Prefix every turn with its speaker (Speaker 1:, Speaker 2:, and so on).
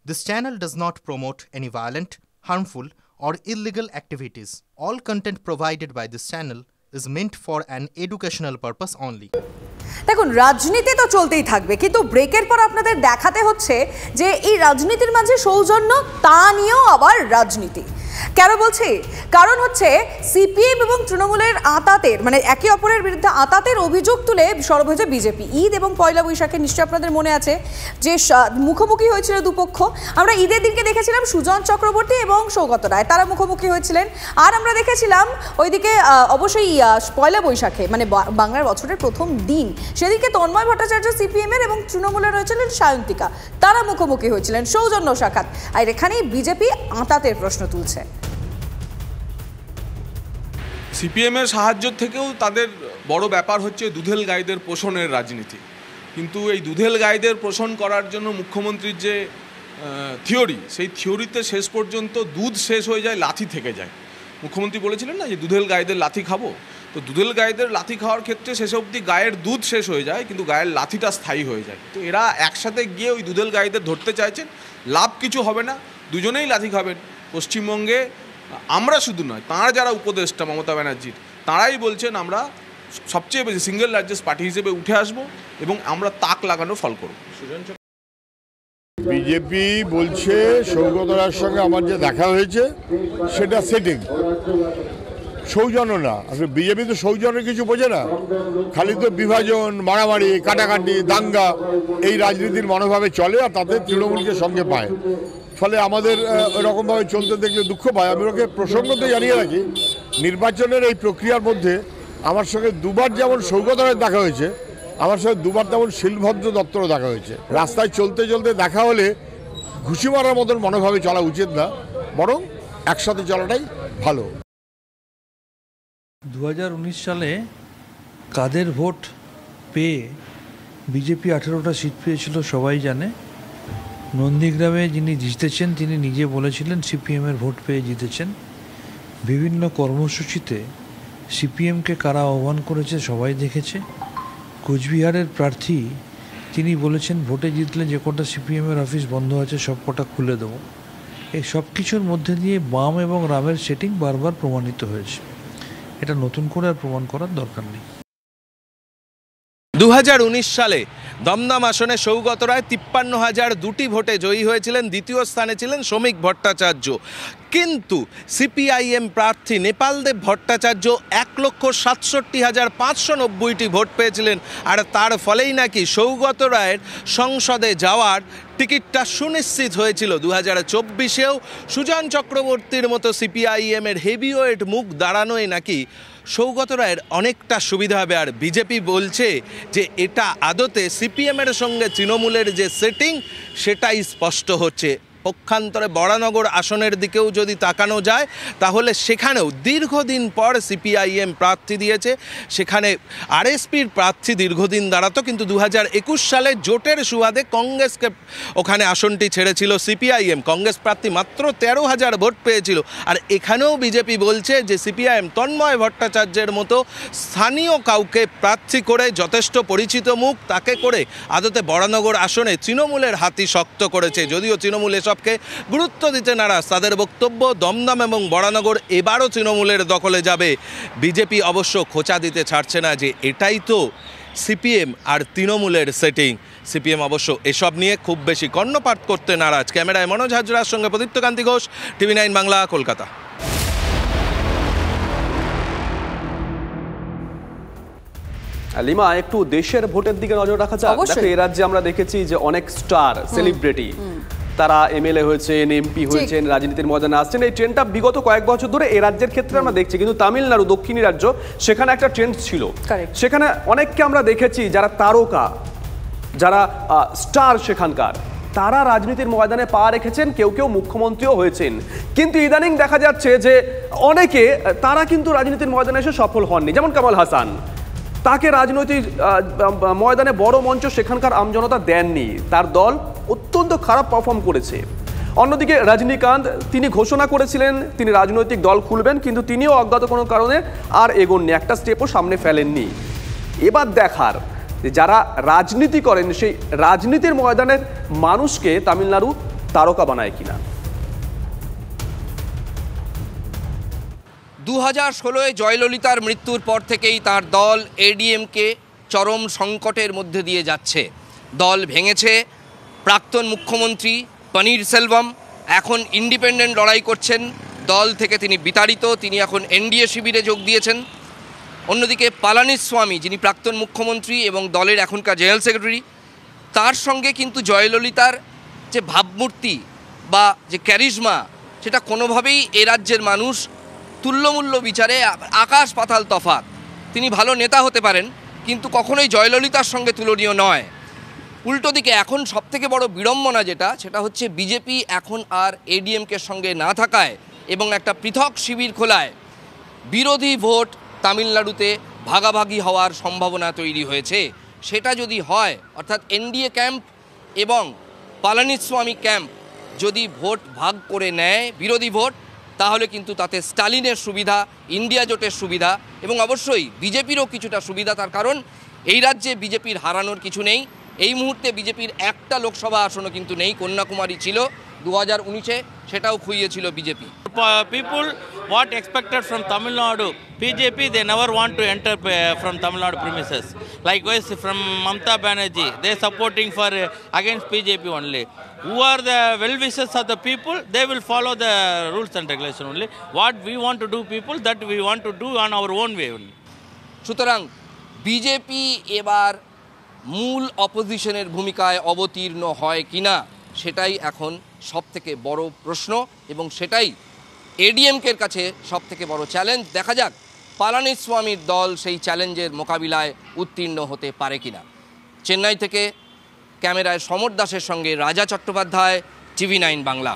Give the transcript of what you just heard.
Speaker 1: This channel does not promote any violent, harmful, or illegal activities. All content provided by this channel is meant for an educational purpose only.
Speaker 2: দেখুন, রাজনীতি তো চলতেই থাকবে, কিন্তু ব্রেকের পর আপনাদের দেখাতে হচ্ছে যে এই রাজনীতির মাঝে সৌজন্য, তা নিয়েও আবার রাজনীতি। কেন বলছি? কারণ হচ্ছে সিপিএম এবং তৃণমূলের আঁতাতের, মানে একে অপরের বিরুদ্ধে আঁতাতের অভিযোগ তুলে সরব হয়েছে বিজেপি। ঈদ এবং পয়লা বৈশাখে নিশ্চয়ই আপনাদের মনে আছে যে মুখোমুখি হয়েছিল দুপক্ষ। আমরা ঈদের দিনকে দেখেছিলাম সুজন চক্রবর্তী এবং সৌগত রায়, তারা মুখোমুখি হয়েছিলেন। আর আমরা দেখেছিলাম ওইদিকে অবশ্যই পয়লা বৈশাখে, মানে বাংলার বছরের প্রথম দিন, সেদিকে তন্ময় ভট্টাচার্য সিপিএমের এবং তৃণমূলের হয়েছিলেন সায়ন্তিকা, তারা মুখোমুখি হয়েছিলেন সৌজন্য সাক্ষাৎ। আর এখানেই বিজেপি আঁতাতের প্রশ্ন তুলছে।
Speaker 3: সিপিএমের সাহায্য থেকেও তাদের বড় ব্যাপার হচ্ছে দুধেল গাইদের পোষণের রাজনীতি। কিন্তু এই দুধেল গাইদের পোষণ করার জন্য মুখ্যমন্ত্রীর যে থিওরি, সেই থিওরিতে শেষ পর্যন্ত দুধ শেষ হয়ে যায়, লাথি থেকে যায়। মুখ্যমন্ত্রী বলেছিলেন না যে দুধেল গাইদের লাথি খাবো, তো দুধেল গাইদের লাথি খাওয়ার ক্ষেত্রে শেষ অবধি গায়ের দুধ শেষ হয়ে যায়, কিন্তু গায়ের লাথিটা স্থায়ী হয়ে যায়। তো এরা একসাথে গিয়ে ওই দুধেল গাইদের ধরতে চাইছেন, লাভ কিছু হবে না, দুজনেই লাথি খাবেন। পশ্চিমবঙ্গে আমরা শুধু নয়, তাঁর যারা উপদেষ্টা মমতা ব্যানার্জির, তাঁরাই বলছেন আমরা সবচেয়ে বেশি সিঙ্গেল লার্জেস্ট পার্টি হিসেবে উঠে আসব এবং আমরা তাক লাগানো ফল করব।
Speaker 4: বিজেপি বলছে সৌগত রায়ের সঙ্গে আমার যে দেখা হয়েছে সেটা সেটিং, সৌজন্য না। আসলে বিজেপি তো সৌজন্যের কিছু বোঝে না, খালি তো বিভাজন, মারামারি, কাটাকাটি, দাঙ্গা, এই রাজনীতির মনোভাবে চলে, আর তাতে তৃণমূলকে সঙ্গে পায়। ফলে আমাদের এরকমভাবে চলতে দেখলে দুঃখ পায়। আমি ওকে প্রসঙ্গত জানিয়ে রাখি, নির্বাচনের এই প্রক্রিয়ার মধ্যে আমার সঙ্গে দুবার যেমন সৌগত রায়ের দেখা হয়েছে, আমার সঙ্গে দুবার তেমন শিলভদ্র দত্তরও দেখা হয়েছে। রাস্তায় চলতে চলতে দেখা হলে ঘুষি মারার মতন মনোভাবে চলা উচিত না, বরং একসাথে চলাটাই ভালো।
Speaker 5: 2019 সালে কাদের ভোট পেয়ে বিজেপি 18টা সিট পেয়েছিল সবাই জানে। নন্দীগ্রামে যিনি জিতেছেন তিনি নিজে বলেছিলেন সিপিএমের ভোট পেয়ে জিতেছেন। বিভিন্ন কর্মসূচিতে সিপিএমকে কারা আহ্বান করেছে সবাই দেখেছে। কোচবিহারের প্রার্থী তিনি বলেছেন ভোটে জিতলে যে কটা সিপিএমের অফিস বন্ধ আছে সব কটা খুলে দেবো। এই সব কিছুর মধ্যে দিয়ে বাম এবং রামের সেটিং বারবার প্রমাণিত হয়েছে। এটা নতুন করে আর প্রমাণ করার দরকার নেই।
Speaker 6: 2019 সালে দমদম আসনে সৌগত রায় 53,002টি ভোটে জয়ী হয়েছিলেন। দ্বিতীয় স্থানে ছিলেন শ্রমিক ভট্টাচার্য। কিন্তু সিপিআইএম প্রার্থী নেপালদেব ভট্টাচার্য 1,67,590টি ভোট পেয়েছিলেন। আর তার ফলেই নাকি সৌগত রায়ের সংসদে যাওয়ার টিকিটটা সুনিশ্চিত হয়েছিল। 2024-এও সুজন চক্রবর্তীর মতো সিপিআইএমের হেভিওয়েট মুখ দাঁড়ানোয় নাকি সৌগত রায়ের অনেকটা সুবিধা হবে। আর বিজেপি বলছে যে এটা আদতে সিপিএমের সঙ্গে তৃণমূলের যে সেটিং সেটাই স্পষ্ট হচ্ছে। পক্ষান্তরে বরানগর আসনের দিকেও যদি তাকানো যায় তাহলে সেখানেও দীর্ঘদিন পর সিপিআইএম প্রার্থী দিয়েছে। সেখানে আরএসপির প্রার্থী দীর্ঘদিন দাঁড়াতো, কিন্তু 2021 সালে জোটের সুবাদে কংগ্রেসকে ওখানে আসনটি ছেড়েছিল সিপিআইএম। কংগ্রেস প্রার্থী মাত্র 13,000 ভোট পেয়েছিল। আর এখানেও বিজেপি বলছে যে সিপিআইএম তন্ময় ভট্টাচার্যের মতো স্থানীয় কাউকে প্রার্থী করে, যথেষ্ট পরিচিত মুখ তাকে করে আদতে বরানগর আসনে তৃণমূলের হাতি শক্ত করেছে। যদিও তৃণমূল এসবকে গুরুত্ব দিতে নারাজ, তাদের বক্তব্য দমদম এবং বরানগর এবারও তৃণমূলের দখলে যাবে। বিজেপি অবশ্য খোঁচা দিতে ছাড়ছে না যে এটাই তো সিপিএম আর তৃণমূলের সেটিং। সিপিএম অবশ্য এসব নিয়ে খুব বেশি কর্ণপাত করতে নারাজ। ক্যামেরায় মনোজ হাজরার সঙ্গে প্রদীপ্তকান্তি ঘোষ, TV9 বাংলা, কলকাতা।
Speaker 7: লিমা, একটু দেশের ভোটের দিকে নজর রাখা যাক। দেখো, এই রাজ্যে আমরা দেখেছি যে অনেক স্টার সেলিব্রিটি তারা এমএলএ হয়েছেন, এমপি হয়েছেন, রাজনীতির ময়দানে আসছেন। এই ট্রেন্ডটা বিগত কয়েক বছর ধরে এই রাজ্যের ক্ষেত্রে আমরা দেখছি। কিন্তু তামিলনাড়ু, দক্ষিণী রাজ্য, সেখানে একটা ট্রেন্ড ছিল। সেখানে অনেককে আমরা দেখেছি যারা তারকা, যারা স্টার সেখানকার, তারা রাজনীতির ময়দানে পা রেখেছেন, কেউ কেউ মুখ্যমন্ত্রীও হয়েছেন। কিন্তু ইদানিং দেখা যাচ্ছে যে অনেকে তারা কিন্তু রাজনীতির ময়দানে এসে সফল হননি। যেমন কামাল হাসান, তাকে রাজনৈতিক ময়দানে বড় মঞ্চ সেখানকার আমজনতা দেননি, তার দল অত্যন্ত খারাপ পারফর্ম করেছে। অন্যদিকে রজনীকান্ত, তিনি ঘোষণা করেছিলেন তিনি রাজনৈতিক দল খুলবেন, কিন্তু তিনিও অজ্ঞাত কোনো কারণে আর এগোননি, একটা স্টেপও সামনে ফেলেননি। এবার দেখার যারা রাজনীতি করেন সেই রাজনীতির ময়দানের মানুষকে তামিলনাড়ু তারকা বানায় কিনা?
Speaker 8: 2016-এ জয়ললিতার মৃত্যুর পর থেকেই তার দল এডিএমকে চরম সংকটের মধ্যে দিয়ে যাচ্ছে। দল ভেঙেছে, প্রাক্তন মুখ্যমন্ত্রী পনিরসেলভম এখন ইন্ডিপেন্ডেন্ট লড়াই করছেন, দল থেকে তিনি বিতাড়িত, তিনি এখন এনডিএ শিবিরে যোগ দিয়েছেন। অন্যদিকে পালানিস্বামী যিনি প্রাক্তন মুখ্যমন্ত্রী এবং দলের এখনকার জেনারেল সেক্রেটারি, তার সঙ্গে কিন্তু জয়ললিতার যে ভাবমূর্তি বা যে ক্যারিজমা সেটা কোনোভাবেই এ রাজ্যের মানুষ তুল্যমূল্য বিচারে আকাশ পাতাল তফাৎ। তিনি ভালো নেতা হতে পারেন কিন্তু কখনোই জয়ললিতার সঙ্গে তুলনীয় নয়। উল্টো দিকে এখন সবথেকে বড় বিড়ম্বনা সেটা হচ্ছে বিজেপি এখন আর এডিএমকের সঙ্গে না থাকায় এবং একটা পৃথক শিবির খোলায় বিরোধী ভোট তামিলনাড়ুতে ভাগাভাগি হওয়ার সম্ভাবনা তৈরি হয়েছে। সেটা যদি হয়, অর্থাৎ এনডিএ ক্যাম্প এবং পালানিস্বামী ক্যাম্প যদি ভোট ভাগ করে নেয় বিরোধী ভোট, তাহলে কিন্তু তাতে স্টালিনের সুবিধা, ইন্ডিয়া জোটের সুবিধা এবং অবশ্যই বিজেপিরও কিছুটা সুবিধা। তার কারণ এই রাজ্যে বিজেপির হারানোর কিছু নেই। এই মুহূর্তে বিজেপির একটা লোকসভা আসনও কিন্তু নেই, কন্যাকুমারী ছিল 2019-এ, সেটাও খুইয়েছিল BJP.
Speaker 9: People what expected from Tamil Nadu, BJP they never want to enter from Tamil Nadu premises. Likewise from Mamata Banerjee, they supporting for against BJP only. Who are the well-wishers of the people, they will follow the rules and regulations only. What we want to do people, that we want to do on our own way only.
Speaker 8: সুতরাং BJP এবার মূল অপোজিশনের ভূমিকায় অবতীর্ণ হয় কিনা সেটাই এখন সবথেকে বড় প্রশ্ন এবং সেটাই এডিএমকের কাছে সবথেকে বড় চ্যালেঞ্জ। দেখা যাক পালানিস্বামীর দল সেই চ্যালেঞ্জের মোকাবিলায় উত্তীর্ণ হতে পারে কিনা। চেন্নাই থেকে ক্যামেরায় সমর দাসের সঙ্গে রাজা চট্টোপাধ্যায়, TV9 বাংলা।